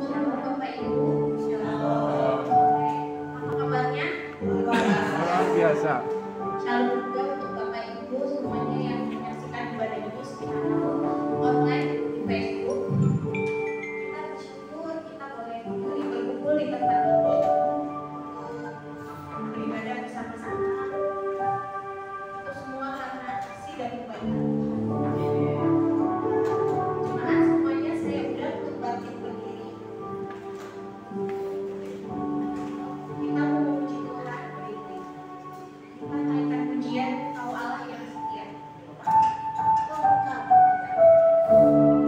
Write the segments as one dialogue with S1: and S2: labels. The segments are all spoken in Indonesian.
S1: Shalom Bapak Ibu. Shalom. Apa kabarnya?
S2: Luar biasa.
S1: Shalom juga untuk Bapak Ibu semuanya yang menyaksikan ibadah ini secara online di Facebook. Kita bersyukur kita boleh berkumpul di tempat ini beribadah bersama-sama. Itu semua karena kasih dan kebaikan. Jemaat semuanya saya undang untuk bangkit berdiri. Kita memuji Tuhan berdiri. Kita naikkan pujian Engkau Allah yang setia. Engkau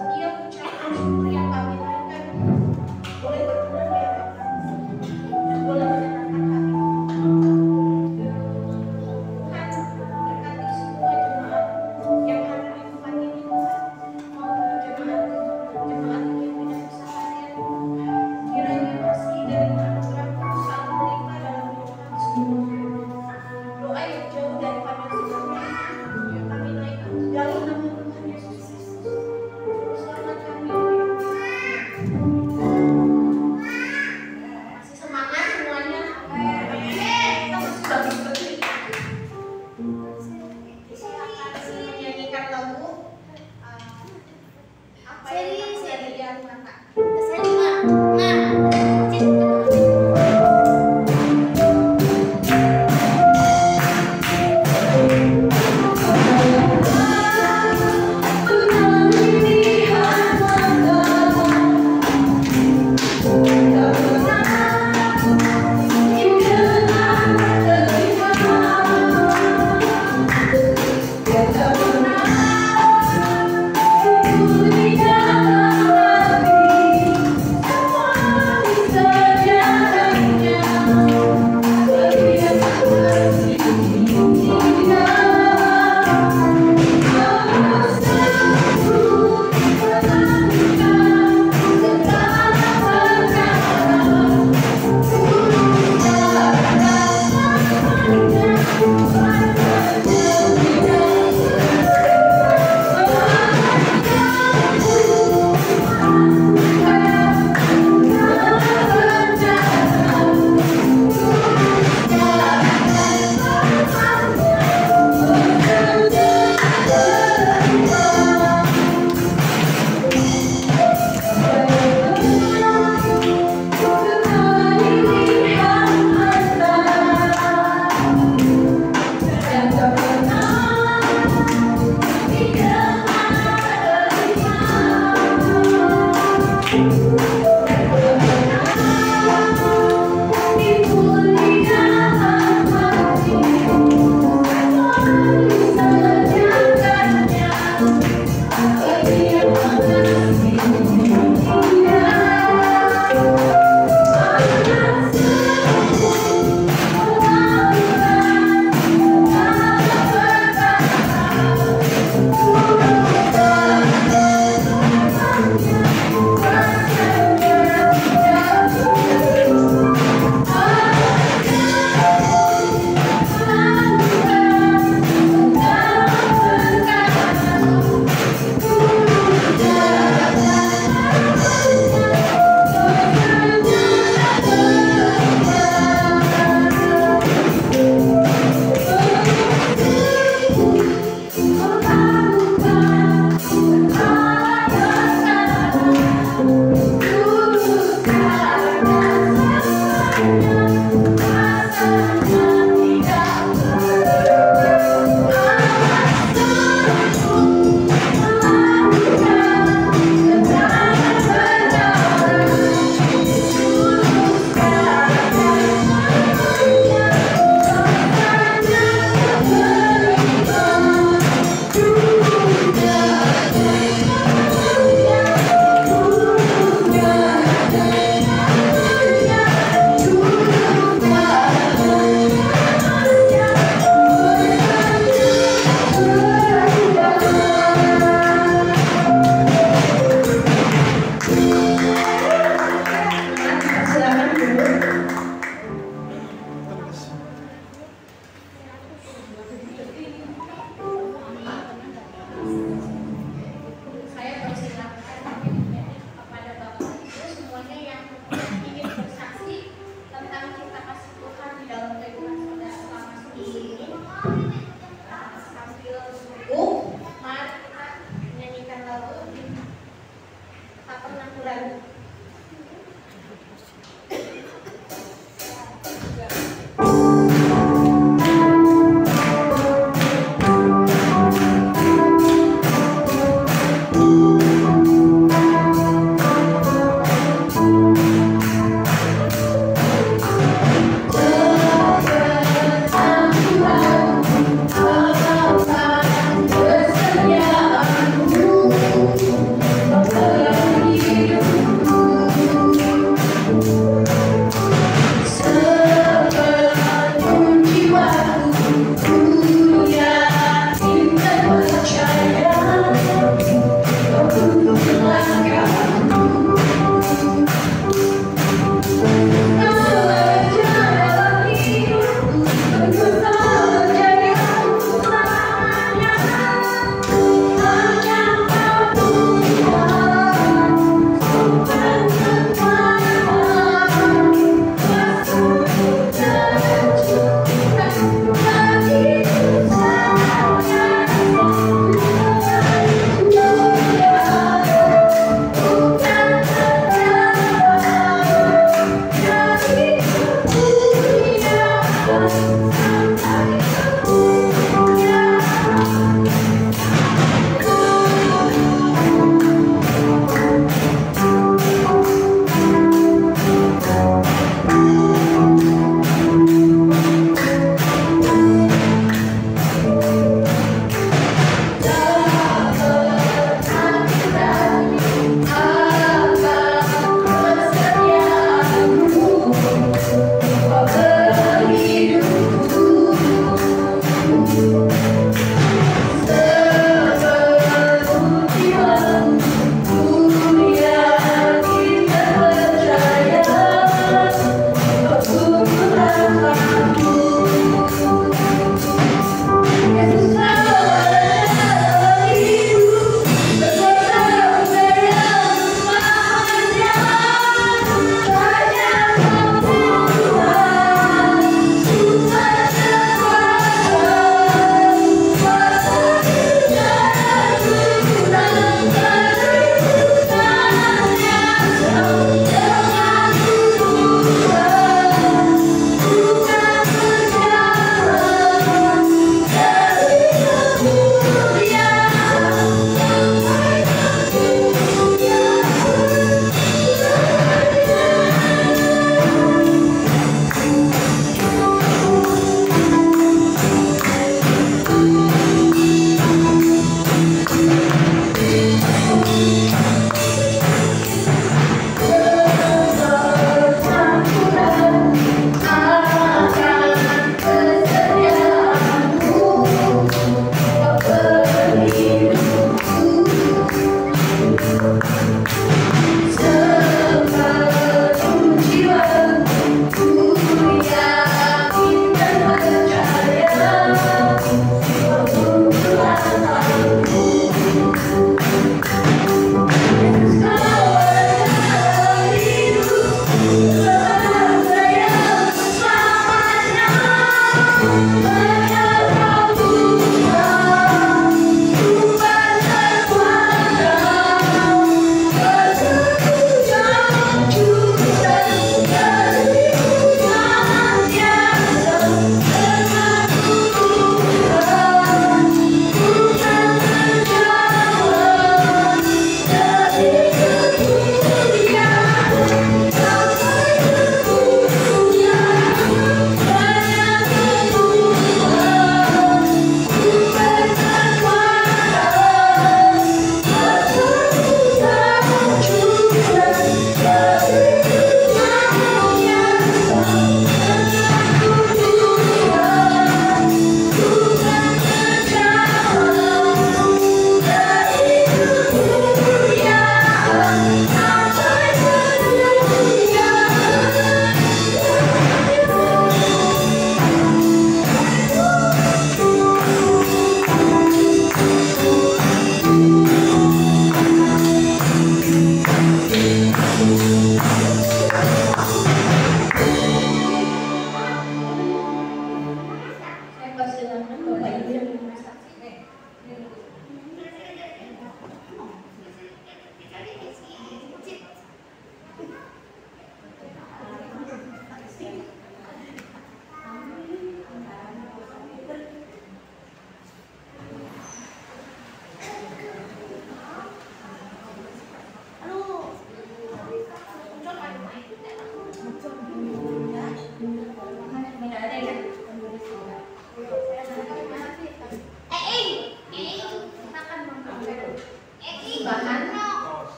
S1: setiap ucapan syukur yang kami naikkan boleh berkenan di hadapan dan boleh menyenangkan hati. Tuhan berkati semua jemaat yang hadir di tempat ini, maupun jemaat ini yang tidak bisa hadir. Kiranya kasih dan anugerah selalu melimpah dalam hidup kami semua. Doa yang jauh daripada semuanya kami naikkan dalam nama Tuhan Yesus Kristus. Selamat kami. Masih semangat semuanya? Kita masih bagus betul. Silakan menyanyikan lagu apa yang ada di hati Kakak.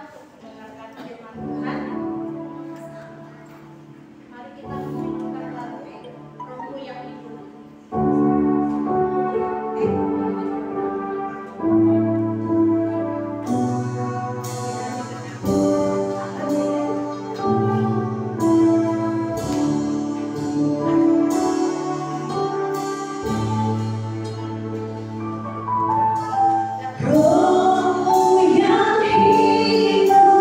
S1: untuk mendengarkan firman Tuhan. Mari kita menyanyikan lagu Rohmu yang Hidup.
S3: Rohmu yang hidup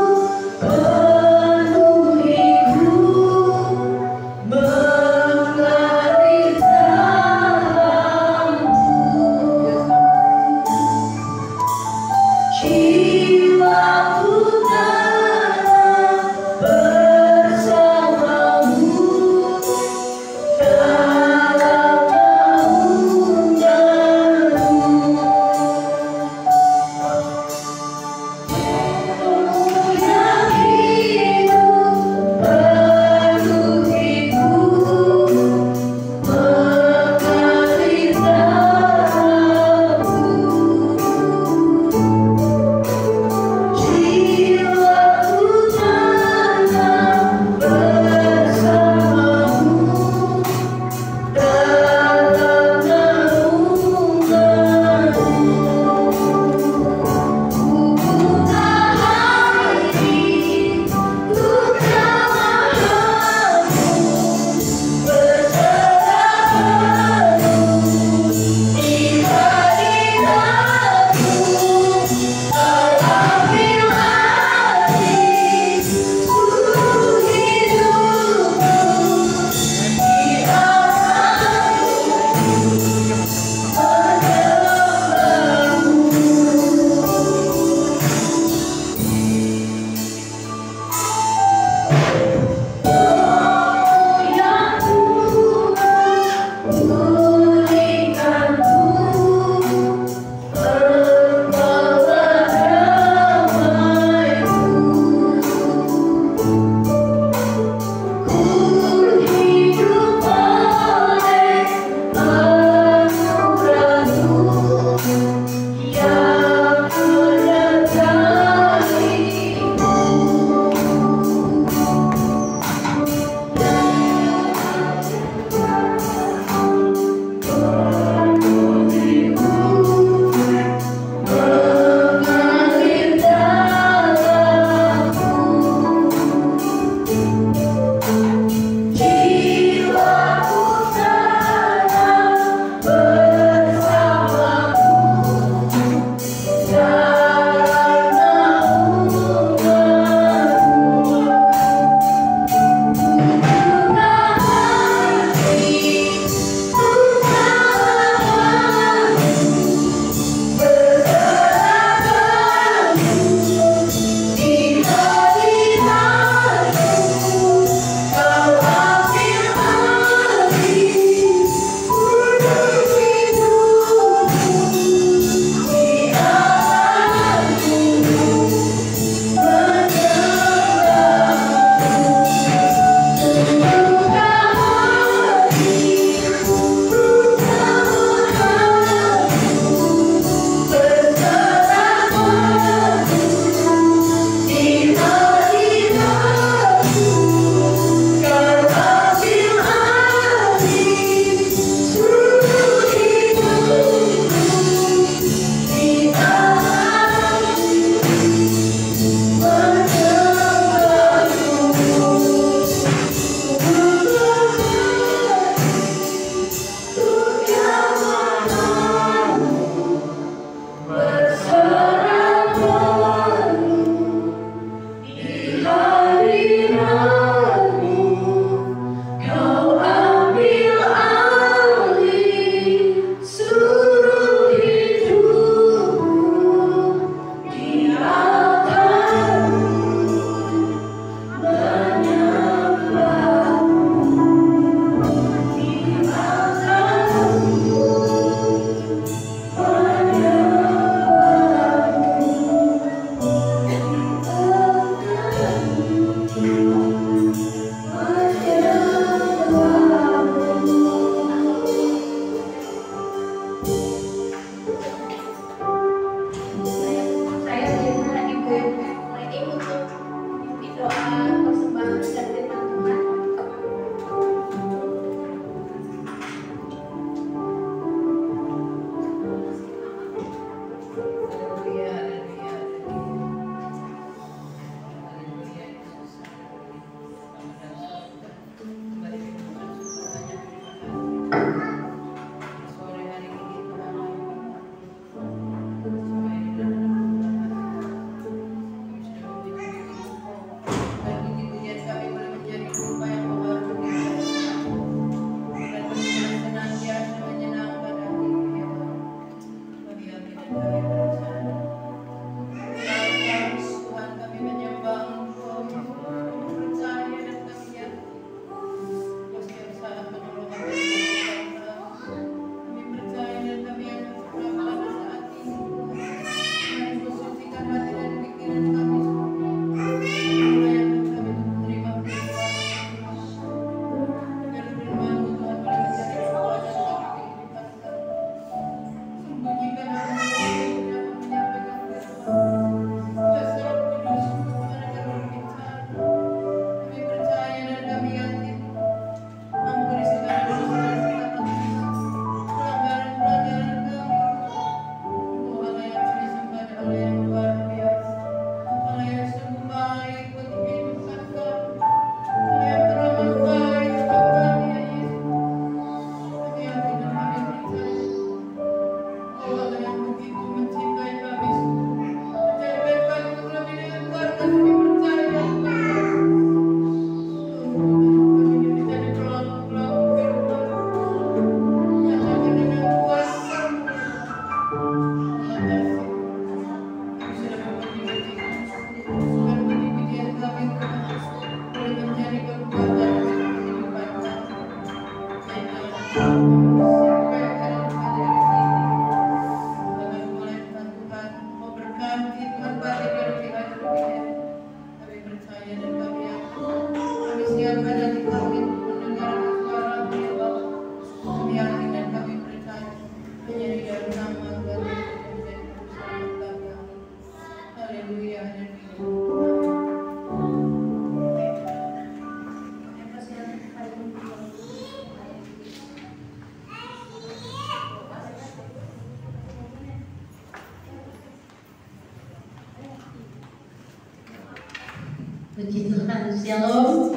S3: Puji Tuhan, shalom.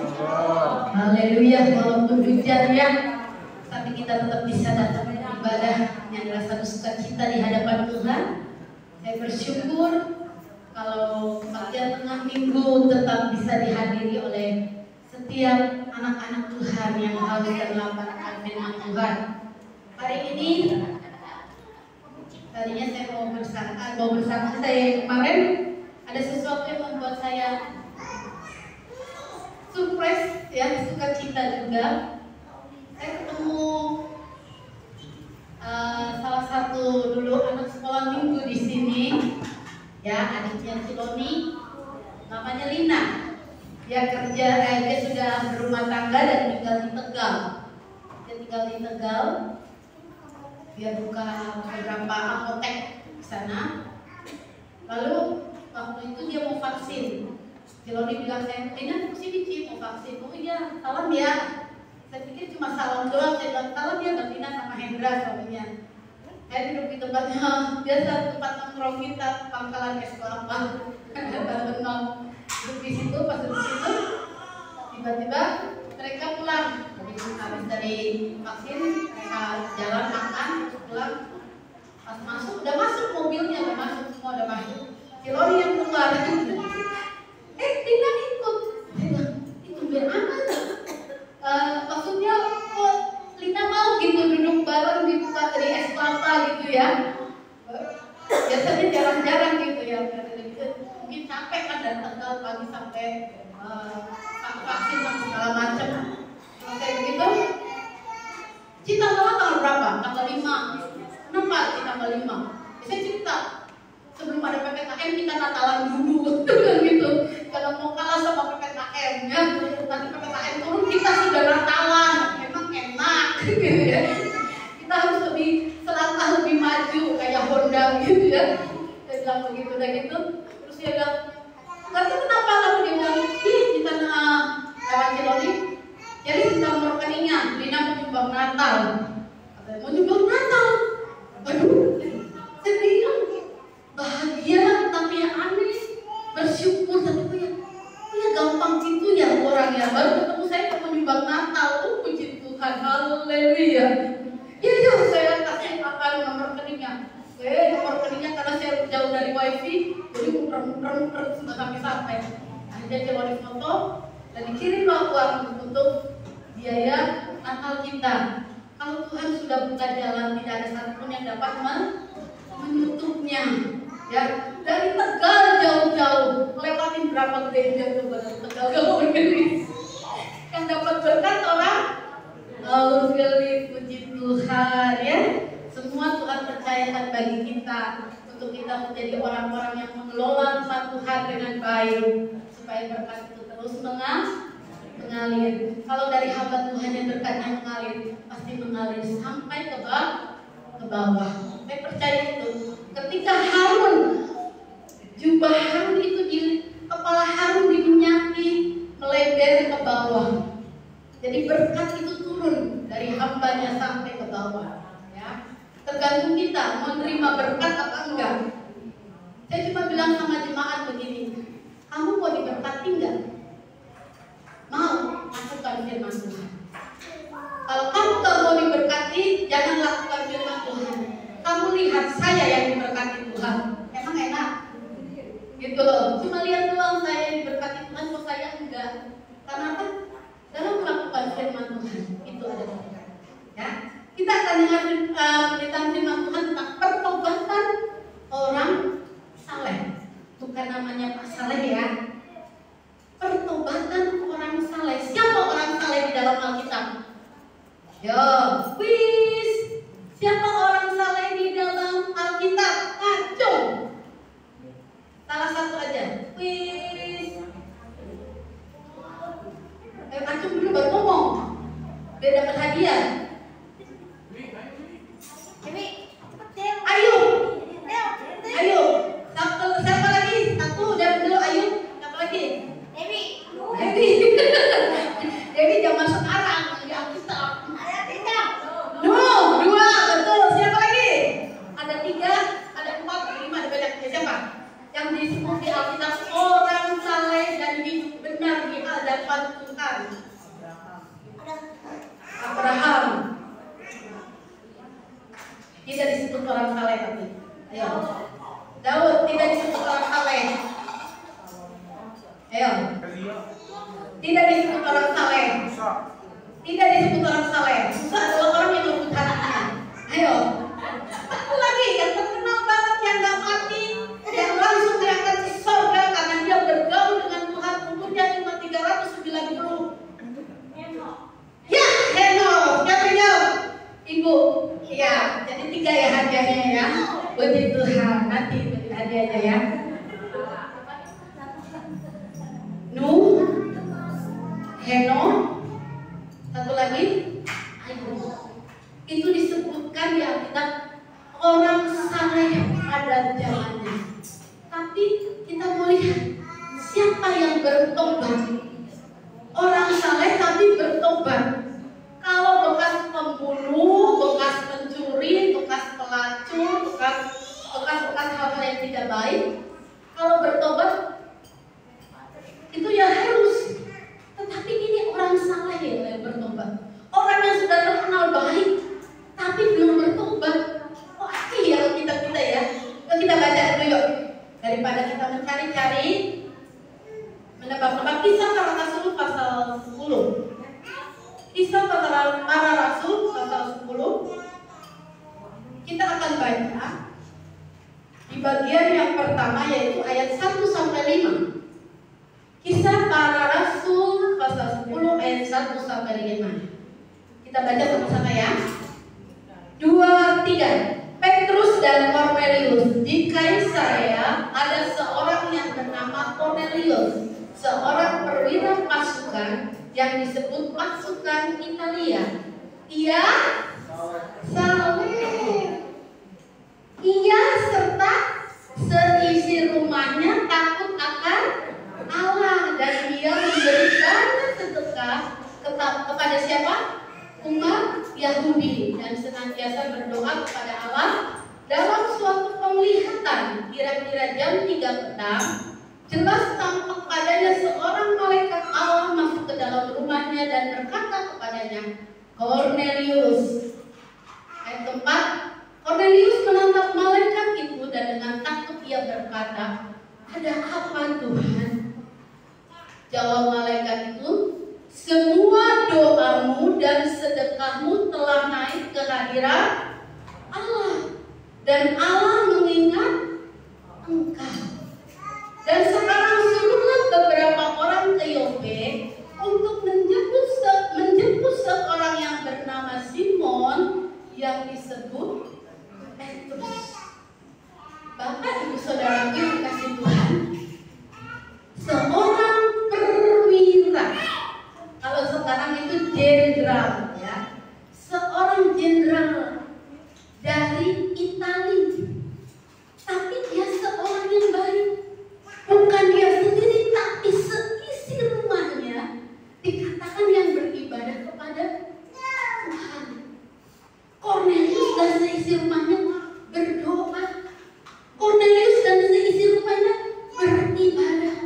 S3: Haleluya, walaupun hujan ya, tapi kita tetap bisa datang ibadah yang rasa sukacita di hadapan Tuhan. Saya bersyukur kalau bagian tengah minggu tetap bisa dihadiri oleh setiap anak-anak Tuhan yang haus dan lapar akan firman Tuhan. Hari ini tadinya saya mau bersama saya kemarin ada sesuatu yang membuat saya surprise ya, sukacita juga. Saya ketemu salah satu dulu anak sekolah minggu di sini, ya, adiknya Ciloni, namanya Lina. Dia sudah berumah tangga dan tinggal di Tegal. Dia tinggal di Tegal. Dia buka beberapa apotek di sana. Lalu waktu itu dia mau vaksin. Ciloni bilang, saya Lina kesini Ci mau vaksin. Oh iya, salam ya. Saya pikir cuma salam doang. Saya bilang salam ya Mbak Lina sama Hendra suaminya. Saya duduk di tempatnya biasa, tempat nongkrong kita, pangkalan es kelapa. Duduk di situ, pas duduk di situ, tiba-tiba mereka pulang. Habis dari vaksin, mereka jalan makan, pulang. Pas masuk, udah masuk mobilnya, udah masuk semua, udah masuk. Ciloni yang keluar. Lina ikut. Ikut biar aman. Maksudnya kok Lina mau gitu duduk bareng di es kelapa gitu ya. Biasanya jarang-jarang gitu ya. Mungkin capek kan dari Tegal pagi sampai vaksin dan segala macam. Kayak begitu. Cita tanggal berapa? Tanggal 5. Kenapa Cita tanggal 5? Saya cerita sebelum ada PPKM kita Natalan dulu gitu. Kalau mau kalah sama PPKM ya, nanti PPKM turun kita sudah Natalan, memang enak gitu ya. Kita harus lebih selangkah lebih maju kayak Honda gitu ya. Saya bilang begitu dan gitu. Terus dia bilang, nggak tahu kenapa, lalu dia bilang, di sana lewat Ciloni, jadi sedang rekeningnya, Lina mau nyumbang Natal. Katanya mau nyumbang Natal. Aduh, saya bilang bahagia tapi yang aneh, bersyukur tapi punya gampang gitu ya orang ya. Baru ketemu saya mau nyumbang Natal, puji Tuhan, haleluya. Ya saya kasih akan nomor rekeningnya. Nomor rekeningnya karena saya jauh dari wifi, jadi muter sudah sampai. Akhirnya Ciloni foto dan dikirimlah uang untuk biaya Natal kita. Kalau Tuhan sudah buka jalan, tidak ada satupun yang dapat menutupnya. Ya, dari Tegal jauh-jauh, melewatin berapa gereja tuh dari Tegal jauh begini. Yang dapat berkat orang, puji Tuhan ya. Semua Tuhan percayakan bagi kita untuk kita menjadi orang-orang yang mengelola rumah Tuhan dengan baik, supaya berkat itu terus mengalir. Kalau dari hamba Tuhan yang berkatnya mengalir, pasti mengalir sampai ke bawah. Saya percaya itu. Ketika Harun, jubah Harun itu di kepala Harun diminyaki, melebar ke bawah. Jadi berkat itu turun dari hambanya sampai ke bawah. Ya, tergantung kita mau menerima berkat apa enggak. Saya cuma bilang sama jemaat begini, kamu mau diberkati enggak? Mau, lakukan firman Tuhan. Kalau kamu gak mau diberkati, jangan lakukan firman Tuhan. Kamu lihat saya yang diberkati Tuhan, emang enak? Gitu loh, cuma lihat doang saya diberkati Tuhan, kok saya enggak. Karena apa? Dalam melakukan firman Tuhan, itu ada berkat. Ya, Kita akan dengar pemberitaan firman Tuhan tentang pertobatan orang saleh. Bukan namanya Pak Saleh ya. Pertobatan orang saleh. Siapa orang saleh di dalam Alkitab? Yo, quiz. Siapa orang saleh di dalam Alkitab? Acung. Salah satu aja. Quiz. Acung dulu baru ngomong. Biar dapat hadiah. Ayo. Ayo. Siapa lagi? Satu udah dulu. Ayo. Siapa lagi? Dewi. Dewi zaman sekarang di Alkitab. No, 2, betul. Siapa lagi? Ada 3, ada 4, ada 5, ada banyak. Siapa? Yang disebut di Alkitab orang saleh dan hidup benar di hadapan Tuhan. Abraham. Tidak disebut orang saleh tapi. Ayo. Daud tidak disebut orang saleh. Ayo. Tidak disebut orang saleh. Tidak disebut orang saleh. Musa adalah orang yang lembut hatinya. Ayo. Satu lagi yang terkenal banget yang gak mati, yang langsung diangkat ke surga karena dia bergaul dengan Tuhan, umurnya cuma 390. Ya, Henok. Siapa jawab? Ibu. Ya, jadi 3 ya hadiahnya ya. Puji Tuhan. Nanti hadiahnya ya. Nuh, Henok, satu lagi, Ayub. Itu disebutkan di Alkitab orang saleh pada zamannya. Tapi kita mau lihat siapa yang bertobat. Orang saleh tapi bertobat. Kalau bekas pembunuh, bekas pencuri, bekas pelacur, bekas hal-hal yang tidak baik, kalau bertobat itu ya harus. Tetapi ini orang saleh yang bertobat. Orang yang sudah terkenal baik tapi belum bertobat. Oh, ya kita ya. Yuk kita baca dulu yuk. Daripada kita mencari-cari, menebak-nebak. Kisah Para Rasul pasal 10. Kisah Para Rasul pasal 10. Kita akan baca di bagian yang pertama yaitu ayat 1 sampai 5. Kisah Para Rasul pasal 10 ayat 1 sampai 5. Kita baca sama-sama ya. 2, 3. Petrus dan Kornelius. Di Kaisarea ada seorang yang bernama Kornelius, seorang perwira pasukan yang disebut pasukan Italia. Ia saleh. Ia serta seisi rumahnya takut akan Allah dan ia memberi banyak sedekah kepada siapa? Umat Yahudi, dan senantiasa berdoa kepada Allah. Dalam suatu penglihatan kira-kira jam 3 petang, jelas tampak padanya seorang malaikat Allah masuk ke dalam rumahnya dan berkata kepadanya, Kornelius. Ayat 4. Kornelius menatap malaikat itu dan dengan takut ia berkata, ada apa Tuhan? Jawab malaikat itu, semua doamu dan sedekahmu telah naik ke hadirat Allah, dan Allah mengingat engkau. Dan sekarang suruhlah beberapa orang ke Yope untuk menjemput seorang yang bernama Simon yang disebut Petrus. Bapak ibu saudara yang dikasih Tuhan, seorang perwira, kalau sekarang itu jenderal ya, seorang jenderal dari Italia, tapi dia seorang yang baik. Bukan dia sendiri, tapi seisi rumahnya dikatakan yang beribadah kepada Tuhan. Kornelius dan seisi rumahnya berdoa. Kornelius dan seisi rumahnya beribadah.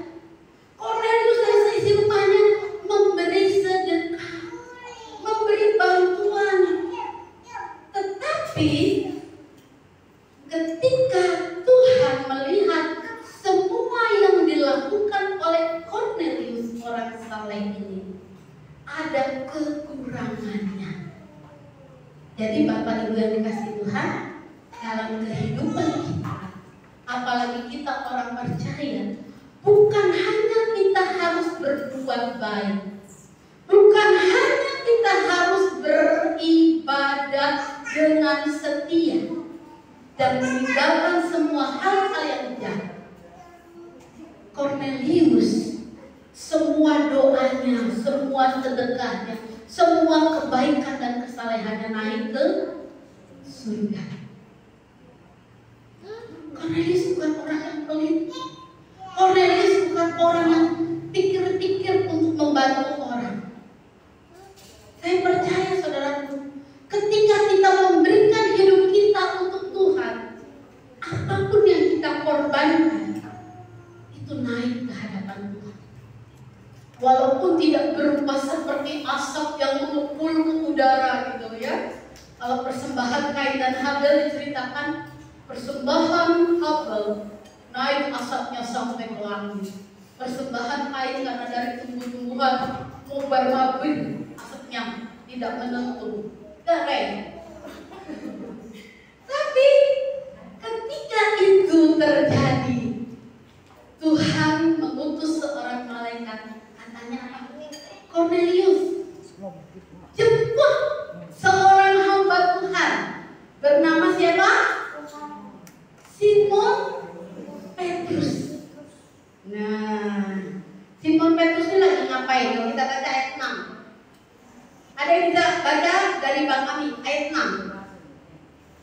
S3: Kornelius dan seisi rumahnya memberi sedekah, memberi bantuan. Tetapi ketika Tuhan melihat semua yang dilakukan oleh Kornelius orang saleh ini, ada kekurangannya. Jadi Bapak Ibu yang dikasih Tuhan, dalam kehidupan kita, apalagi kita orang percaya, bukan hanya kita harus berbuat baik, bukan hanya kita harus beribadah dengan setia dan meninggalkan semua hal-hal yang jahat. Cornelius, semua doanya, semua sedekahnya, semua kebaikan dan kesalehannya naik ke surga. Cornelius bukan orang yang pelit. Cornelius bukan orang yang pikir-pikir untuk membantu orang. Saya percaya saudaraku, ketika kita memberikan hidup kita untuk Tuhan, apapun yang kita korbankan itu naik ke hadapan Tuhan. Walaupun tidak berupa seperti asap yang mengepul ke udara gitu ya. Kalau persembahan Kain dan Habel diceritakan, persembahan Habel naik asapnya sampai ke langit. Persembahan Kain karena dari tumbuh-tumbuhan mubar mabin, asapnya tidak menentu, garing. Tapi ketika itu terjadi, Tuhan mengutus seorang malaikat. Katanya apa? Cornelius, jemput seorang hamba Tuhan bernama siapa? Simon Petrus. Nah, Simon Petrus ini lagi ngapain? Kalau kita baca ayat 6. Ada yang bisa baca dari Bang Ami ayat 6.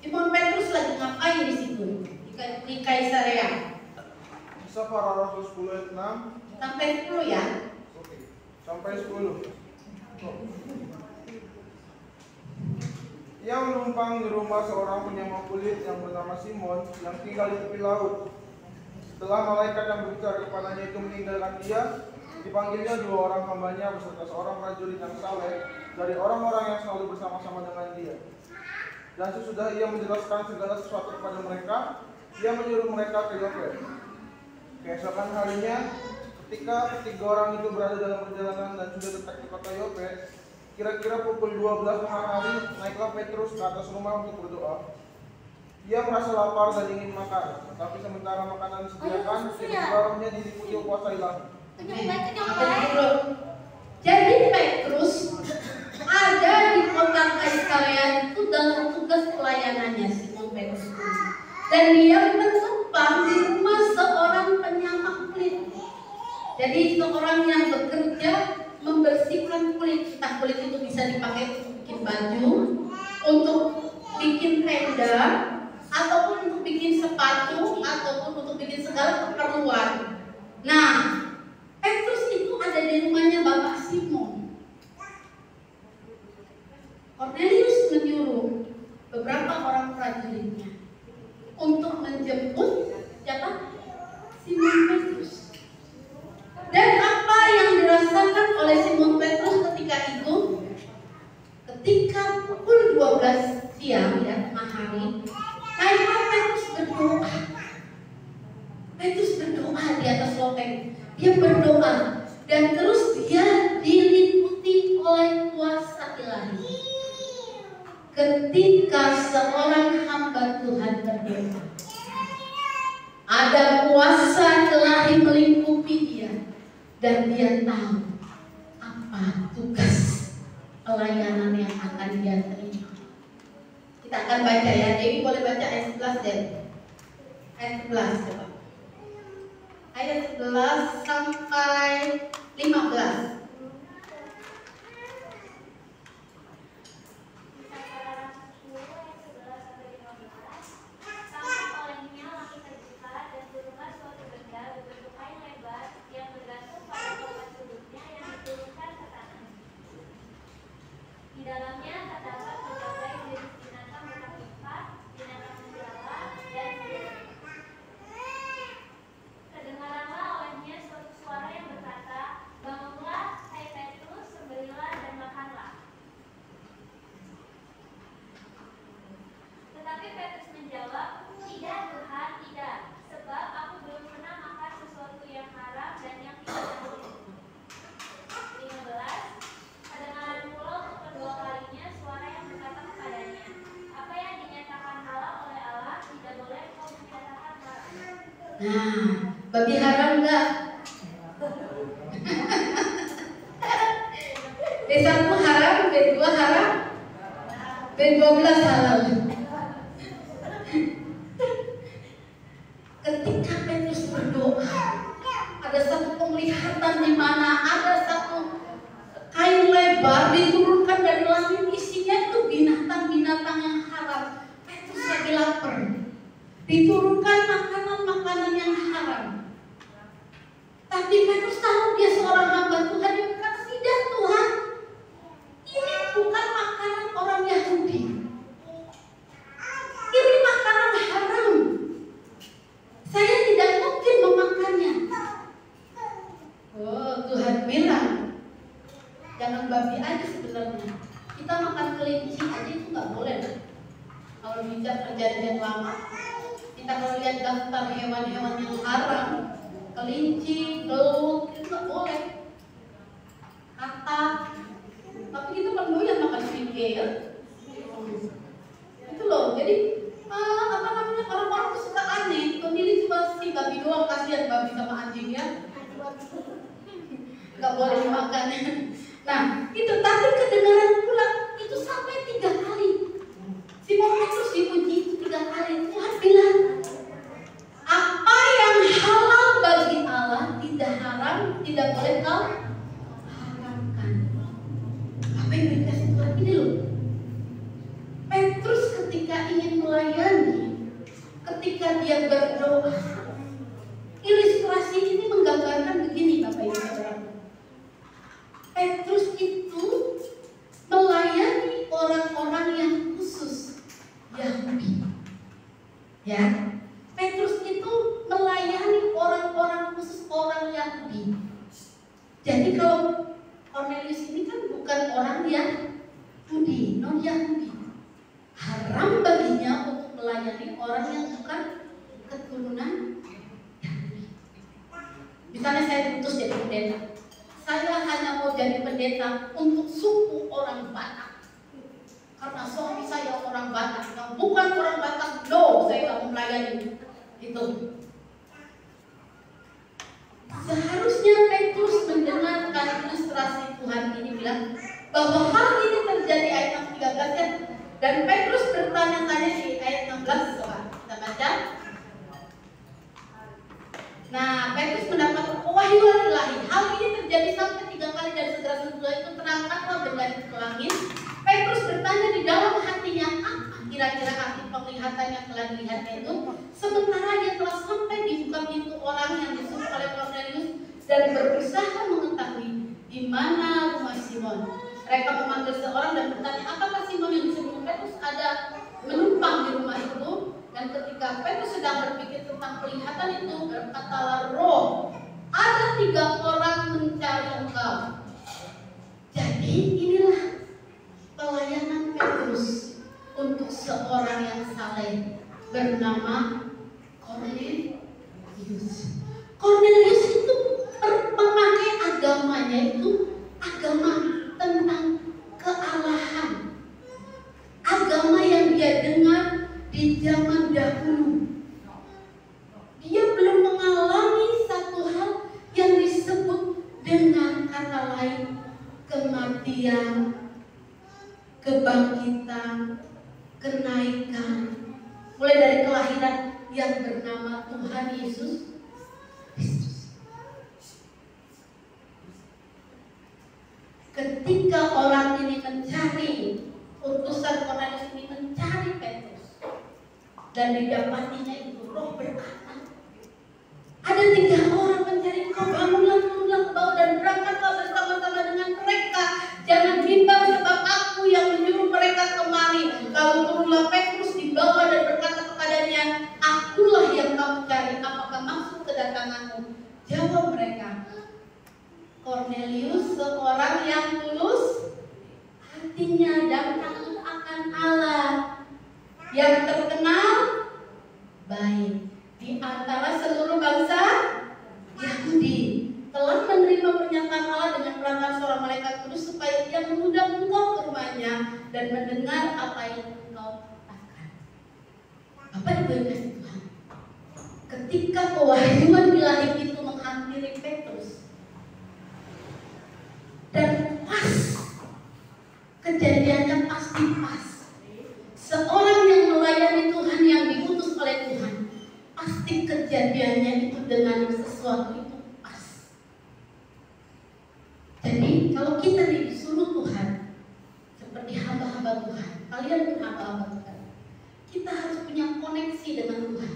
S3: Simon Petrus lagi ngapain di situ? Di Kaisarea.
S2: Bisa para Rasul 10 ayat 6
S3: sampai 10 ya.
S2: Oke. Sampai 10. Ia menumpang di rumah seorang penyamar kulit yang bernama Simon yang tinggal di tepi laut. Setelah malaikat yang berbicara kepadanya itu meninggalkan dia, dipanggilnya 2 orang hambanya beserta seorang prajurit yang saleh dari orang-orang yang selalu bersama-sama dengan dia. Dan sesudah ia menjelaskan segala sesuatu kepada mereka, ia menyuruh mereka ke Yope. Keesokan harinya, ketika 3 orang itu berada dalam perjalanan dan sudah dekat di kota Yope, kira-kira pukul 12 tengah hari, naiklah Petrus ke atas rumah untuk berdoa. Ia merasa lapar dan ingin makan, tetapi sementara makanan disediakan, tiba-tiba rohnya diliputi kuasa ilahi.
S3: Jadi Petrus ada di kota Kaisarea itu dalam tugas pelayanannya, Simon Petrus. Dan dia menumpang di rumah seorang penyamak kulit. Jadi seorang yang bekerja membersihkan kulit. Entah kulit itu bisa dipakai untuk bikin baju, untuk bikin tenda, ataupun untuk bikin sepatu, ataupun untuk bikin segala keperluan. Nah, Petrus itu ada di rumahnya Bapak Simon. Cornelius menyuruh beberapa orang prajuritnya untuk menjemput siapa? Simon Petrus. Dan apa yang dirasakan oleh Simon Petrus ketika itu? Ketika pukul 12 siang ya, tengah hari, naiklah Petrus berdoa. Petrus berdoa di atas loteng. Dia berdoa dan terus dia diliputi oleh kuasa ilahi. Ketika seorang hamba Tuhan berdoa, ada kuasa ilahi melingkupi dia dan dia tahu apa tugas pelayanan yang akan dia terima. Kita akan baca ya. Dewi boleh baca ayat 11 deh. Ayat 11 coba. Ayat 11 sampai 15.
S4: Kedengaranlah olehnya
S3: Nah, babi haram enggak? B1 haram, B2 haram, B12 halal. Ketika Petrus berdoa, ada satu penglihatan di mana ada satu kain lebar diturunkan dari langit, isinya itu binatang-binatang yang haram. Petrus lagi lapar, diturunkan makanan-makanan yang haram. Tapi Petrus tahu dia seorang hamba Tuhan, dia berkata, tidak Tuhan, ini bukan makanan orang Yahudi, ini makanan haram, saya tidak mungkin memakannya. Oh, Tuhan bilang, jangan babi aja sebenarnya, kita makan kelinci aja itu nggak boleh. Kalau bicara perjanjian lama, kita kalau lihat daftar hewan-hewan yang haram, kelinci, belut, itu nggak boleh. Katak, tapi kita kan doyan makan singkil. Itu loh, jadi apa namanya, orang-orang tuh suka aneh, pemilih cuma si babi doang, kasihan babi sama anjing ya, nggak boleh dimakan. Nah, itu tadi kedengaran pula itu sampai 3 kali. Simon Petrus dipuji itu 3 kali. Tuhan bilang, apa yang halal bagi Allah tidak haram, tidak boleh kau haramkan. Apa yang dikasih Tuhan ini loh. Petrus ketika ingin melayani, ketika dia berdoa, ilustrasi ini menggambarkan begini Bapak Ibu Saudara. Petrus itu melayani orang-orang yang khusus Yahudi. Ya, Petrus itu melayani orang-orang khusus orang Yahudi. Jadi kalau Cornelius ini kan bukan orang Yahudi, non Yahudi. Haram baginya untuk melayani orang yang bukan keturunan Yahudi. Misalnya saya diutus jadi pendeta, saya hanya mau jadi pendeta untuk suku orang Batak. Karena suami saya orang Batak, yang bukan orang Batak, no, saya nggak mau melayani itu. Seharusnya Petrus mendengarkan ilustrasi Tuhan ini bilang bahwa hal ini terjadi ayat 13 ya. Dan Petrus bertanya-tanya di ayat 16, coba kita baca. Nah, Petrus mendapat pewahyuan ilahi. Hal ini terjadi sampai 3 kali dan segera sesudah itu terangkatlah benda ke langit. Petrus bertanya di dalam hatinya, apa kira-kira arti penglihatan yang telah dilihatnya itu? Sementara dia telah sampai di buka pintu orang yang disuruh oleh Cornelius dan berusaha mengetahui di mana rumah Simon. Mereka memanggil seorang dan bertanya, apakah Simon yang disebut Petrus ada menumpang di rumah itu? Dan ketika Petrus sedang berpikir tentang penglihatan itu, berkatalah Roh, ada 3 orang mencari engkau. Jadi inilah pelayanan Petrus untuk seorang yang saleh bernama Cornelius. Cornelius itu memakai agamanya itu agama tentang kealahan, agama yang dia dengar di zaman dahulu. Dia belum mengalami satu hal yang disebut dengan kata lain kematian, kebangkitan, kenaikan, mulai dari kelahiran yang bernama Tuhan Yesus Kristus. Ketika orang ini mencari, utusan Cornelius ini mencari Petrus dan didapatinya itu, Roh berkata, ada 3 orang mencari engkau, bangunlah, turunlah ke bawah dan berangkatlah bersama-sama dengan mereka. Jangan bimbang sebab aku yang menyuruh mereka kemari. Lalu turunlah Petrus di bawah dan berkata kepadanya, akulah yang kamu cari, apakah maksud kedatanganmu? Jawab mereka, Cornelius seorang yang tulus hatinya dan takut akan Allah, yang terkenal baik di antara seluruh bangsa Yahudi, telah menerima pernyataan Allah dengan perantara seorang malaikat kudus supaya dia mengundang engkau ke rumahnya dan mendengar apa yang engkau katakan. Apa itu yang kasih Tuhan? ketika pewahyuan ilahi itu menghampiri Petrus, dan pas, kejadiannya pasti pas. Seorang yang melayani Tuhan, yang diutus oleh Tuhan, pasti kejadiannya itu dengan sesuatu itu pas. Jadi kalau kita disuruh Tuhan seperti hamba-hamba Tuhan, kalian pun hamba-hamba Tuhan, kita harus punya koneksi dengan Tuhan.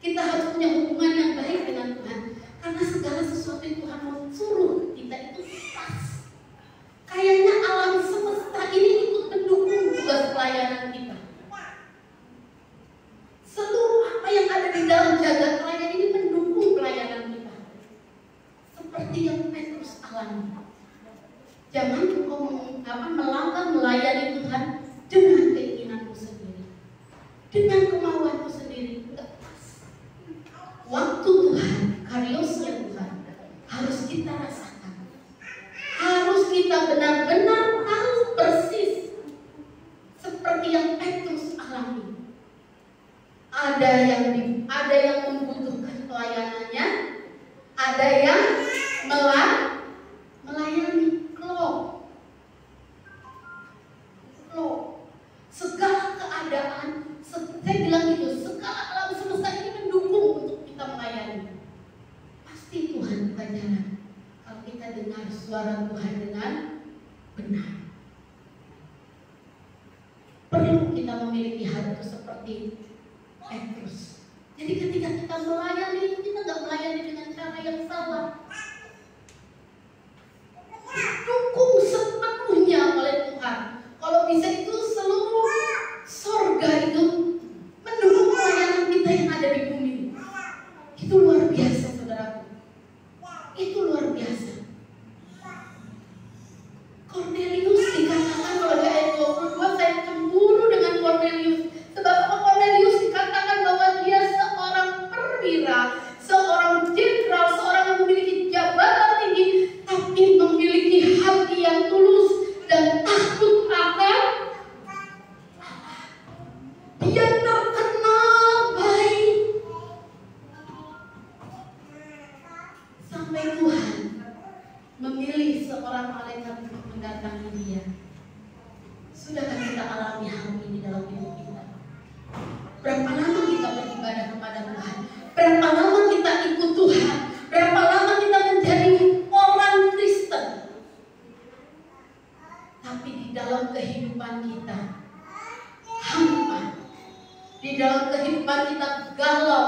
S3: Kita harus punya hubungan yang baik dengan Tuhan, karena segala sesuatu yang Tuhan mau suruh kita itu pas. Kayaknya alam semesta ini ikut mendukung tugas pelayanan kita. Seluruh apa yang ada di dalam jagat raya ini mendukung pelayanan kita. Seperti yang Petrus alami. Jangan engkau melangkah melayani Tuhan dengan keinginanmu sendiri, dengan kemauanmu sendiri. Enggak pas. Waktu Tuhan, karyosnya Tuhan harus kita rasakan. Harus kita benar-benar tahu persis seperti yang Petrus alami. Ada yang membutuhkan pelayanannya, ada yang melayani. Segala keadaan, saya bilang itu, segala alam semesta ini mendukung untuk kita melayani. Pasti Tuhan bukan jalan kalau kita dengar suara Tuhan dengan benar. Perlu kita memiliki hati itu seperti Petrus. Jadi ketika kita melayani, kita nggak melayani dengan cara yang salah. Dukung sepenuhnya oleh Tuhan. Kalau bisa itu seluruh sorga itu mendukung pelayanan kita yang ada di bumi. Itu luar biasa, saudaraku. Itu luar biasa. Cornelius dikatakan kalau di ayat 22, saya cemburu dengan Cornelius. Sebab Cornelius dikatakan bahwa dia seorang perwira, seorang jenderal, seorang yang memiliki jabatan tinggi, tapi memiliki hati yang tulus dan takut akan Allah. Dia terkenal baik sampai Tuhan memilih seorang malaikat untuk mendatangi dia. Sudahkah kita alami hal ini dalam hidup kita? Berapa lama kita beribadah kepada Tuhan? Berapa lama kita ikut Tuhan? Berapa lama kita menjadi orang Kristen? Tapi di dalam kehidupan kita hampa, di dalam kehidupan kita galau,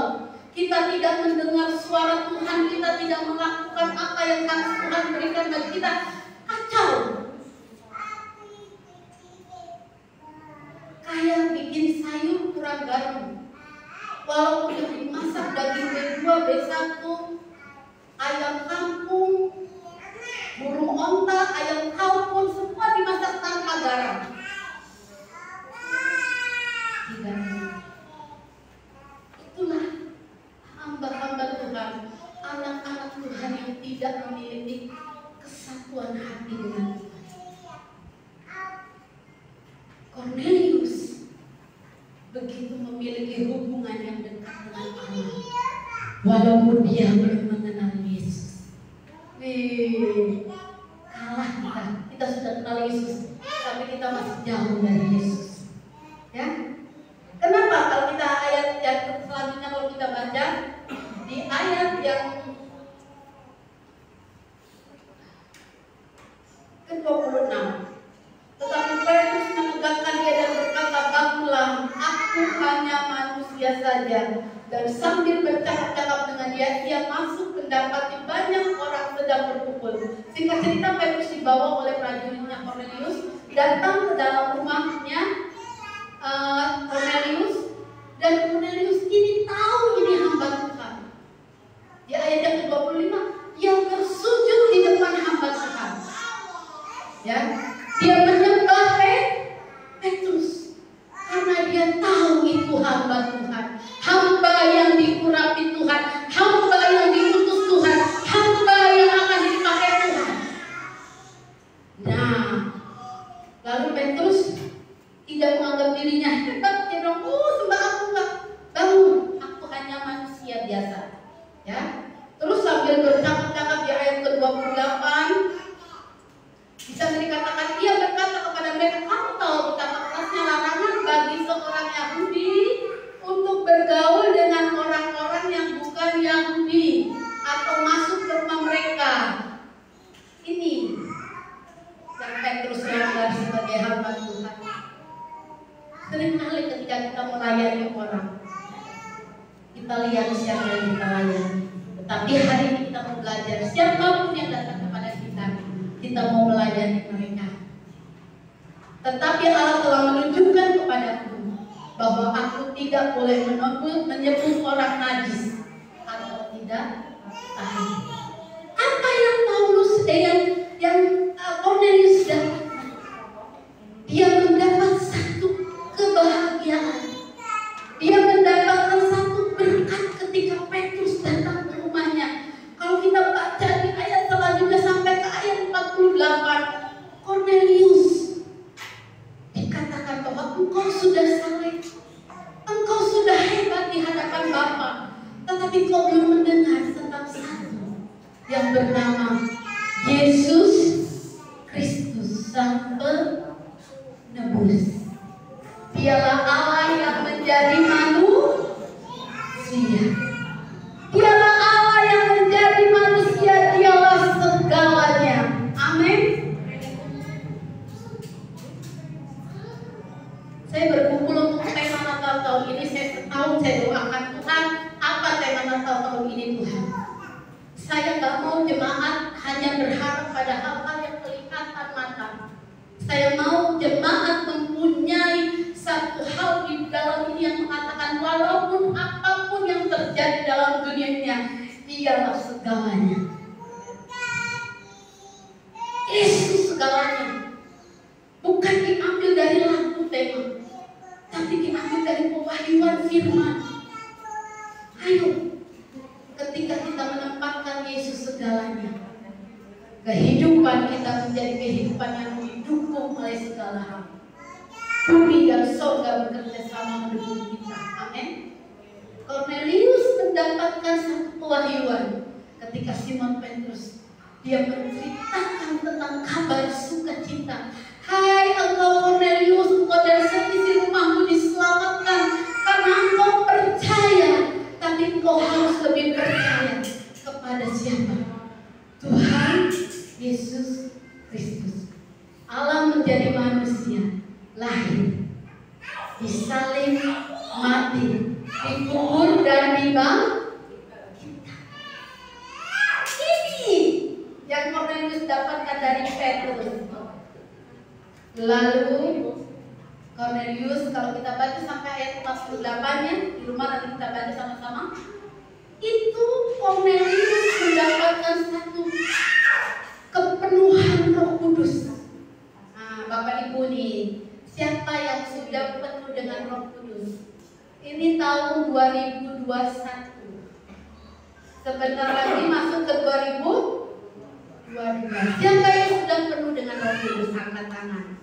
S3: kita tidak mendengar suara Tuhan, kita tidak melakukan apa yang harus Tuhan berikan bagi kita, kacau. Kayak bikin sayur kurang garam, walaupun yang dimasak daging B2, B1, ayam kampung, burung onta, ayam kampung, semua dimasak tanpa garam. Tidak. Itulah hamba-hamba Tuhan, anak-anak Tuhan yang tidak memiliki kesatuan hati dengan Tuhan. Cornelius begitu memiliki hubungan yang dekat dengan Allah, walaupun dia belum mengenal Yesus. Kalah kita sudah kenal Yesus, tapi kita masih jauh dari Yesus. Ya, kenapa? Kalau kita ayat yang selanjutnya, kalau kita baca di ayat yang ke-26, tetapi Petrus menegakkan dia dan berkata, bangunlah, aku hanya manusia saja. Dan sambil bercakap-cakap dengan dia, ia masuk mendapati banyak orang sedang berkumpul. Singkat cerita, Petrus dibawa oleh prajuritnya Cornelius, datang ke dalam rumahnya Cornelius, dan Cornelius ini tahu ini hamba Tuhan. Di ayat yang ke-25, yang bersujud di depan hamba Tuhan. Ya, dia menyembah Petrus karena dia tahu itu hamba Tuhan, hamba yang diurapi Tuhan, hamba yang diutus Tuhan, hamba yang akan dipakai Tuhan. Nah, lalu Petrus tidak menganggap dirinya hebat. Dia bilang, sembah aku enggak, bangun, aku hanya biasa. Ya. Terus sambil bercakap-cakap di ayat ke-28 bisa dikatakan ia berkata kepada mereka, kamu tahu betapa kerasnya larangan bagi seorang Yahudi untuk bergaul dengan orang-orang yang bukan Yahudi atau masuk ke rumah mereka. Ini yang Petrus melanggar sebagai hamba Tuhan. Seringkali ketika kita melayani orang, kita lihat siapa yang kita layani. Tetapi hari ini kita mau belajar, siapapun yang datang kepada kita mau melayani mereka. Tetapi Allah telah menunjukkan kepadaku bahwa aku tidak boleh menyebut orang najis atau tidak tahu. Apa yang Paulus yang Cornelius dapatkan? Dia mendapat satu kebahagiaan. Dia mendapatkan satu berkat ketika Petrus datang ke rumahnya. Kalau kita baca di ayat selanjutnya sampai ke ayat 48, Cornelius dikatakan bahwa engkau sudah saleh, engkau sudah hebat di hadapan Bapa, tetapi kau belum mendengar tentang satu yang bernama Yesus Kristus Sang Penebus. Dialah Allah yang menjadi manusia. Dialah Allah yang menjadi manusia. Dialah segalanya. Amin. Saya berkumpul untuk tema Natal tahun ini. Setahun saya doakan Tuhan, apa tema Natal tahun ini Tuhan? Saya gak mau jemaat hanya berharap pada hal-hal yang kelihatan mata. Saya mau jemaat mempunyai satu hal di dalam ini yang mengatakan walaupun apapun yang terjadi dalam dunianya, dialah segalanya. Yesus segalanya. Bukan diambil dari lampu tema, tapi diambil dari pewahyuan firman. Ayo, ketika kita menempatkan Yesus segalanya, kehidupan kita menjadi kehidupan yang didukung oleh segala hal. Bumi dan surga bekerja sama mendukung kita. Amin. Cornelius mendapatkan satu pewahyuan ketika Simon Petrus dia menceritakan tentang kabar sukacita. Hai engkau Cornelius, engkau dari seisi rumahmu diselamatkan karena engkau percaya. Tapi engkau harus lebih percaya kepada siapa? Tuhan Yesus Kristus. Allah menjadi manusia, lahir, disalib, mati, dikubur dan dibangkitkan. Ini yang Cornelius dapatkan dari Petrus. Lalu Cornelius, kalau kita baca sampai ayat 48-nya di rumah, nanti kita baca sama-sama. Itu Cornelius mendapatkan satu kepenuhan Roh Kudus. Nah, Bapak Ibu nih, siapa yang sudah penuh dengan Roh Kudus? Ini tahun 2021. Sebentar lagi masuk ke 2022. Siapa yang sudah penuh dengan Roh Kudus? Angkat tangan.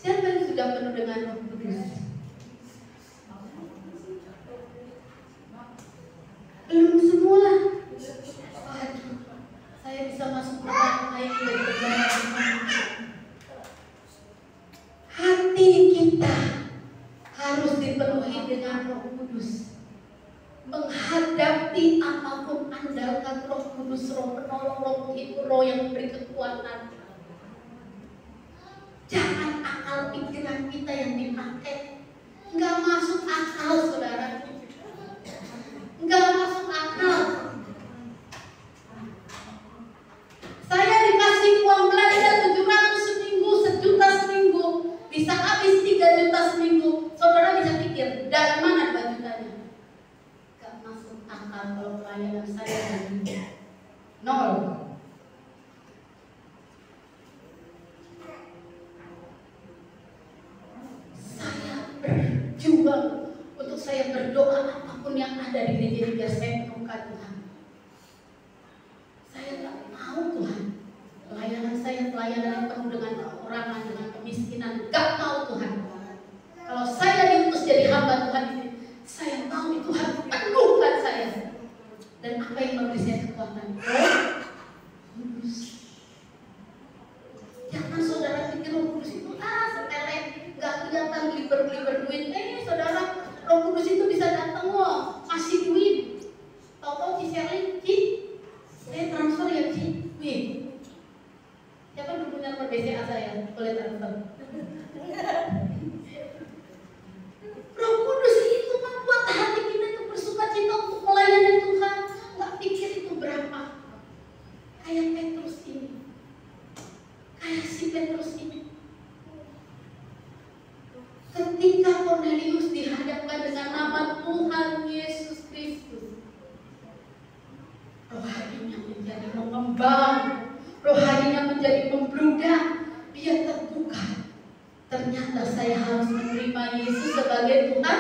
S3: Siapa yang sudah penuh dengan Roh Kudus? Belum semua. Aduh, saya bisa masuk ke lain dari hati kita harus dipenuhi dengan Roh Kudus. Menghadapi apapun, andalkan Roh Kudus, Roh penolong, Roh penghibur, Roh yang memberi kekuatan. Jangan akal pikiran kita yang dipakai. Nggak masuk akal, saudara. Nggak masuk akal. Saya dikasih uang belanja 700 seminggu, 1 juta seminggu, bisa habis 3 juta seminggu. Saudara bisa pikir, dari mana 2 jutanya? Nggak masuk akal kalau pelayanan saya nol. Berjuang untuk saya berdoa apapun yang ada di gereja ini biar saya penuhkan Tuhan. Saya tak mau Tuhan pelayanan saya pelayanan yang penuh dengan kekurangan, dengan kemiskinan. Gak mau Tuhan. Kalau saya diutus jadi hamba hamba Tuhan ini. Saya mau Tuhan penuhkan saya. Dan apa yang memberi saya kekuatan? Roh Kudus. Jangan saudara pikir Roh Kudus itu sepele, nggak kelihatan liber duit. Saudara, Roh Kudus itu bisa datang kasih duit. Tahu-tahu saya transfer ya wih. Siapa yang punya nomor BCA saya? Boleh transfer. Roh Kudus itu membuat hati kita itu bersukacita untuk melayani Tuhan. Nggak pikir itu berapa. Kayak Petrus ini. Kayak si Petrus ini. Ketika Cornelius dihadapkan dengan nama Tuhan Yesus Kristus, rohaninya menjadi mengembang, rohaninya menjadi membludak. Dia terbuka. Ternyata saya harus menerima Yesus sebagai Tuhan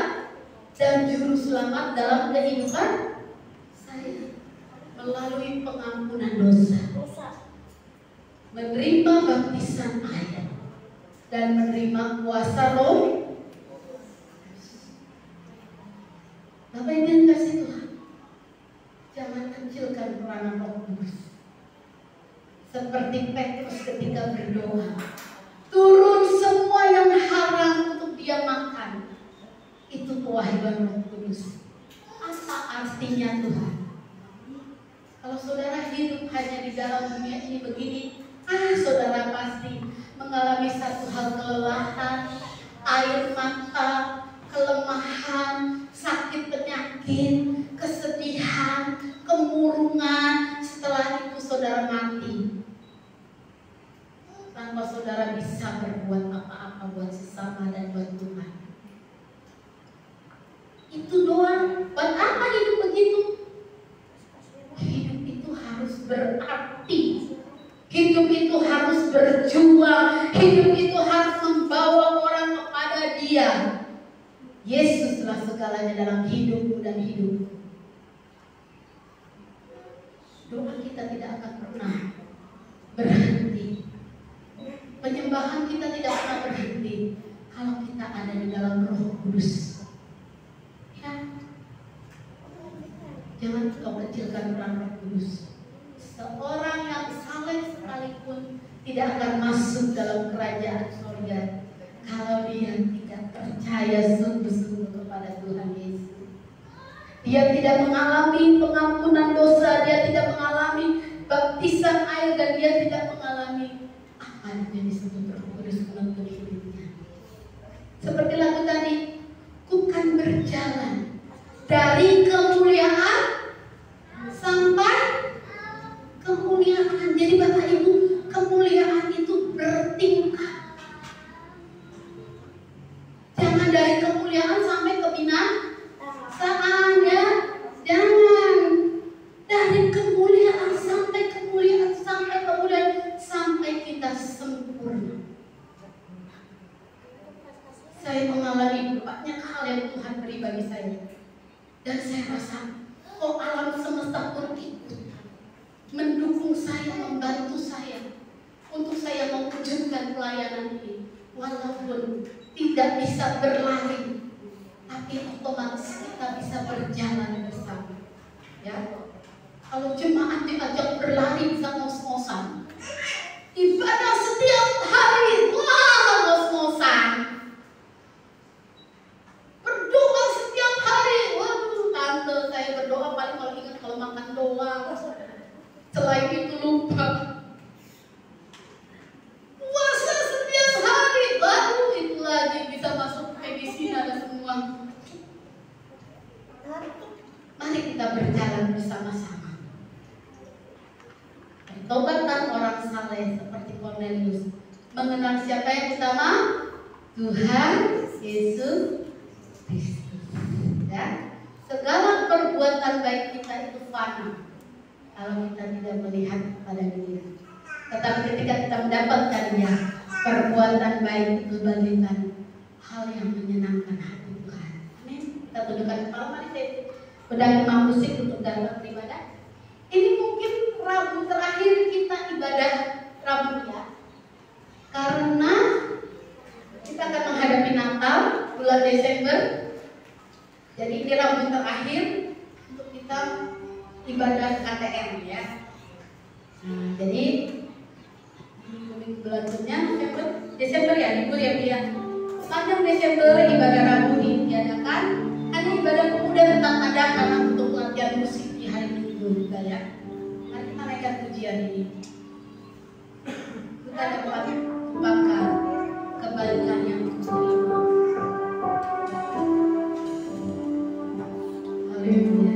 S3: dan Juru Selamat dalam kehidupan saya melalui pengampunan dosa, menerima baptisan air, dan menerima kuasa Roh. Bapak Ibu yang kasih Tuhan, jangan kecilkan peranan Roh Kudus. Seperti Petrus ketika berdoa, turun semua yang haram untuk dia makan. Itu kewahyuan Roh Kudus. Apa artinya Tuhan? Kalau saudara hidup hanya di dalam dunia ini begini, saudara pasti mengalami satu hal kelelahan, air mata, kelemahan, sakit penyakit, kesedihan, kemurungan. Setelah itu saudara mati tanpa saudara bisa berbuat apa-apa buat sesama dan buat Tuhan. Itu doang. Buat apa hidup begitu? Hidup itu harus berarti. Hidup itu harus berjuang. Hidup itu harus membawa orang kepada Dia. Yesuslah segalanya dalam hidupmu dan hidupku. Doa kita tidak akan pernah berhenti. Penyembahan kita tidak pernah berhenti kalau kita ada di dalam Roh Kudus. Ya. Jangan kau kecilkan peran Roh Kudus. Seorang yang saleh sekalipun tidak akan masuk dalam kerajaan surga kalau dia tidak percaya sungguh-sungguh kepada Tuhan Yesus. Dia tidak mengalami pengampunan dosa, dia tidak mengalami baptisan air, dan dia tidak mengalami apa yang disebut Roh Kudus menuntun hidupnya. Seperti lagu tadi, ku kan berjalan dari kemuliaan sampai kemuliaan. Jadi Bapak Ibu, kemuliaan itu bertingkat. Jangan dari kemuliaan sampai kebinasaan, ya. Jangan dari kemuliaan sampai kemuliaan sampai kemuliaan sampai kita sempurna. Saya mengalami banyak hal yang Tuhan beri bagi saya, dan saya rasa alam semesta pun ikut mendukung saya, membantu saya untuk saya mewujudkan pelayanan ini. Walaupun tidak bisa berlari, tapi otomatis kita bisa berjalan bersama. Ya, kalau jemaat diajak berlari bisa ngos-ngosan. Ibadah setiap hari, ngos-ngosan. Berdoa setiap hari, tante saya berdoa paling kalau ingat kalau makan doang. Selain itu lupa. Puasa setiap hari, baru itu lagi bisa masuk medicina dan semua. Mari kita berjalan bersama-sama. Bertobatlah orang saleh seperti Cornelius, mengenal siapa yang utama? Tuhan Yesus Kristus. Ya, segala perbuatan baik kita itu fana kalau kita tidak melihat pada Dia. Tetapi ketika kita mendapatkannya, perbuatan baik itu bagaikan hal yang menyenangkan hati Tuhan. Amin. Kita tundukkan kepala, mari saya pedang imam musik untuk datang beribadah. Ini mungkin Rabu terakhir kita ibadah Rabu, ya. Karena kita akan menghadapi Natal bulan Desember. Jadi ini Rabu terakhir untuk kita ibadah KTM ya. Nah, jadi minggu berikutnya Desember ya, libur ya Bu ya. Sepanjang Desember ibadah Rabu ditiadakan. Hanya ibadah pemuda tetap ada karena untuk latihan musik di hari Minggu juga ya. Mari kita naikkan pujian ini. Kita dapat kembangkan kebaikan yang terima. Haleluya.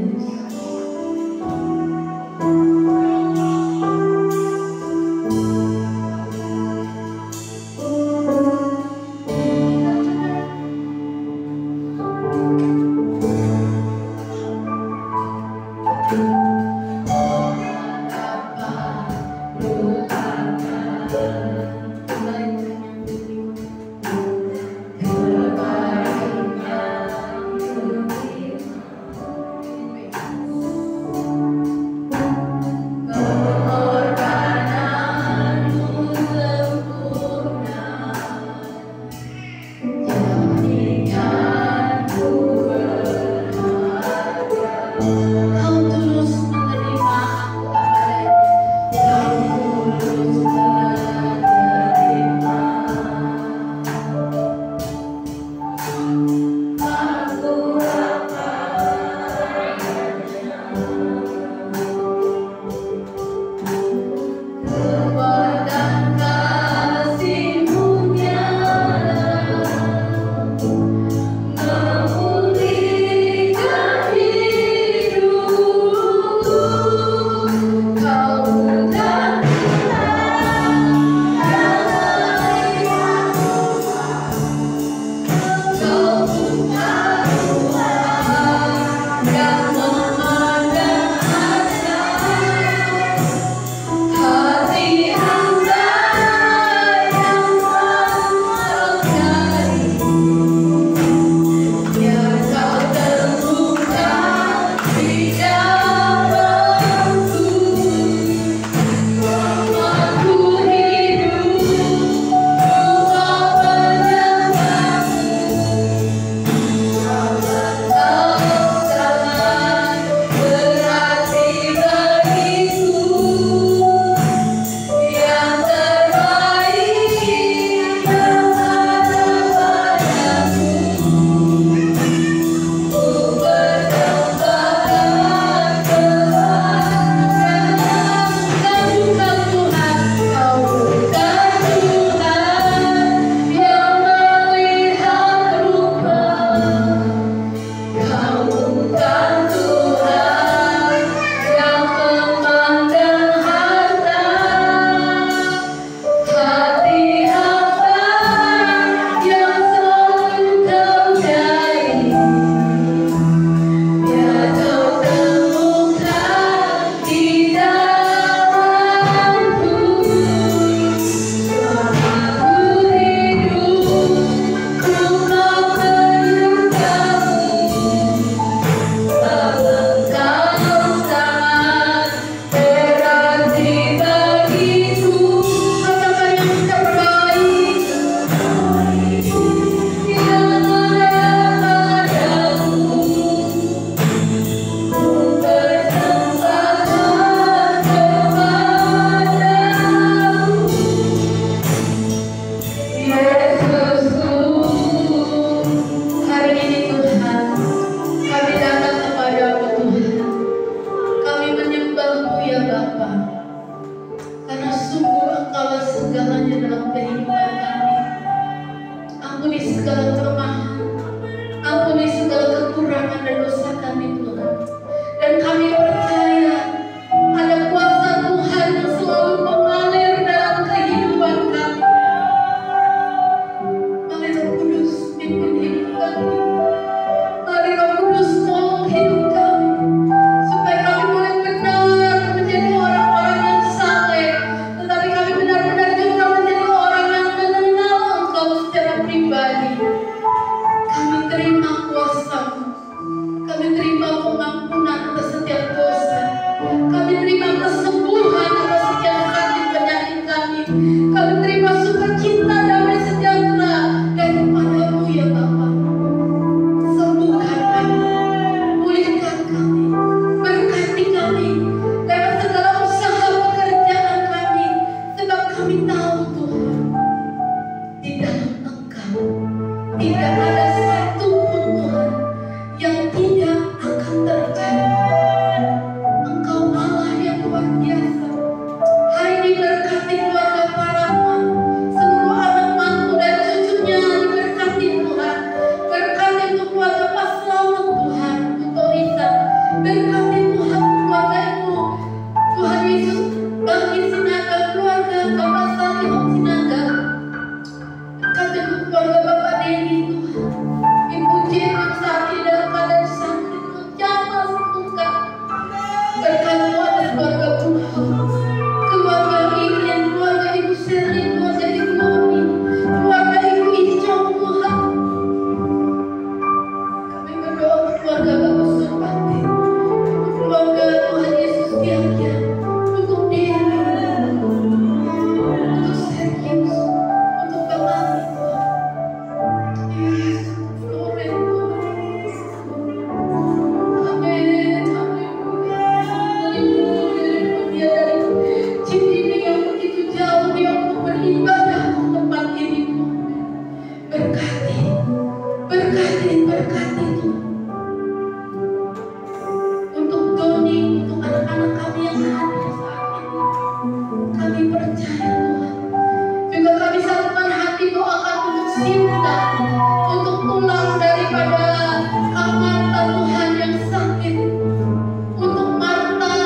S3: keluarga Bapak Surpati, keluarga Tuhan Yesus Tiakia, untuk Dewi, untuk Sergius, untuk Bapak Yesus, Floren, amin, haleluya, dari Cipinang yang begitu jauh dia untuk beribadah di tempat ini. Berkati Tuhan. Untuk Doni, untuk anak-anak kami yang hadir saat ini, kami percaya Tuhan. Juga kami satukan hati doakan untuk Sinta, untuk pulang daripada kamar Tuhan yang sakit. Untuk Marta,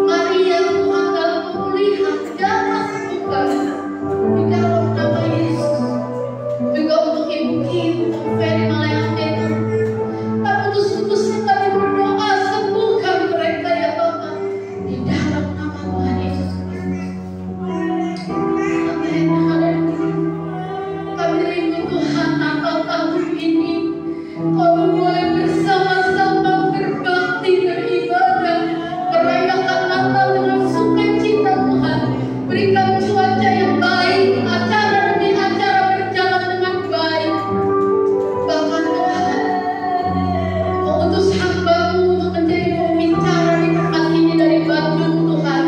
S3: Maria, Tuhan dalam pemulihan, jangan sembuhkan di dalam nama Yesus. Juga untuk Ibu Kim, untuk Ferry Malayatin, tak putus-putusnya kami berdoa, sembuhkan mereka ya Bapa, di dalam nama Tuhan Yesus Kristus. Amin, haleluya. Kami rindu Tuhan Natal tahun ini kami boleh bersama-sama berbakti, beribadah, merayakan Natal dengan sukacita Tuhan. Berikan cuaca yang baik, acara demi acara berjalan dengan baik. Bahkan Tuhan mengutus hamba-Mu untuk menjadi pembicara di tempat ini dari Bandung Tuhan.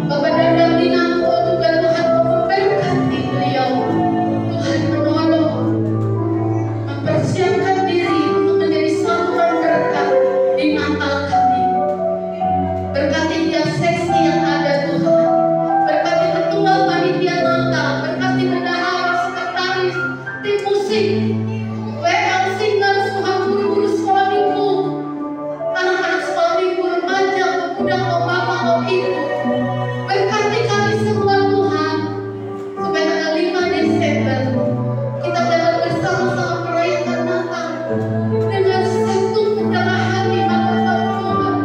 S3: Bapak Dadang Dinamko juga Tuhan memberkati beliau. Tuhan menolong, mempersiapkan diri untuk menjadi saluran berkat di Natal kami. Berkati tiap seksi yang ada Tuhan. Berkati ketua panitia Natal, berkati bendahara, sekretaris, tim musik, WL singers, Tuhan guru-guru sekolah minggu, anak-anak sekolah minggu, remaja, pemuda, bapak, ibu. Berkati kami semua Tuhan, supaya tanggal 5 Desember kita dapat bersama-sama merayakan Natal dengan satu kedalam hati menghadap Tuhan,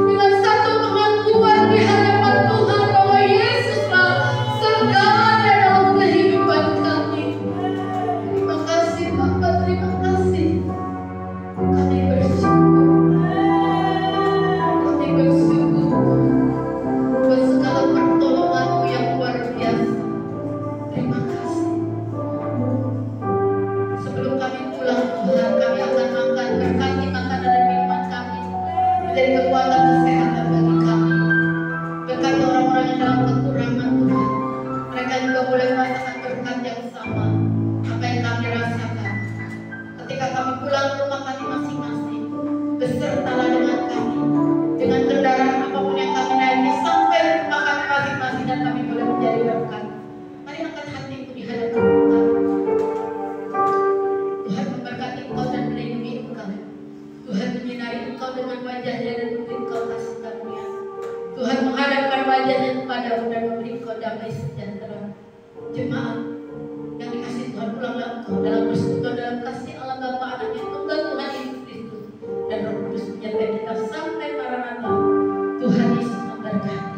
S3: dengan satu pengakuan di hadapan Tuhan bahwa Yesuslah segalanya dalam kehidupan kami. Terima kasih Bapa, terima kasih. Kami bersyukur. Kami bersyukur buat segala pertolongan-Mu yang luar biasa. Terima kasih. Sebelum kami pulang Tuhan, kami akan makan, berkati makanan dan minuman kami menjadi kekuatan kesehatan bagi kami. Berkati orang-orang yang dalam kekurangan Tuhan, mereka juga boleh merasakan berkat yang sama apa yang kami rasakan. Ketika kami pulang ke rumah kami masing-masing, besertalah dengan kami, dengan kendaraan apapun yang kami naiki sampai ke rumah kami masing-masing, dan kami boleh menjadi berkat. Mari angkat hatiku di hadapan Tuhan. Tuhan memberkati engkau dan melindungi engkau. Tuhan menyinari engkau dengan wajahnya dan memberi engkau kasih karunia. Tuhan menghadapkan wajahnya kepadamu dan memberi engkau damai sejahtera. Jemaat yang dikasih Tuhan, pulanglah engkau dalam persekutuan dalam kasih Allah Bapa, Anak yang tunggal Tuhan Yesus Kristus dan Roh Kudus menyertai kita sampai Maranatha. Tuhan Yesus memberkati.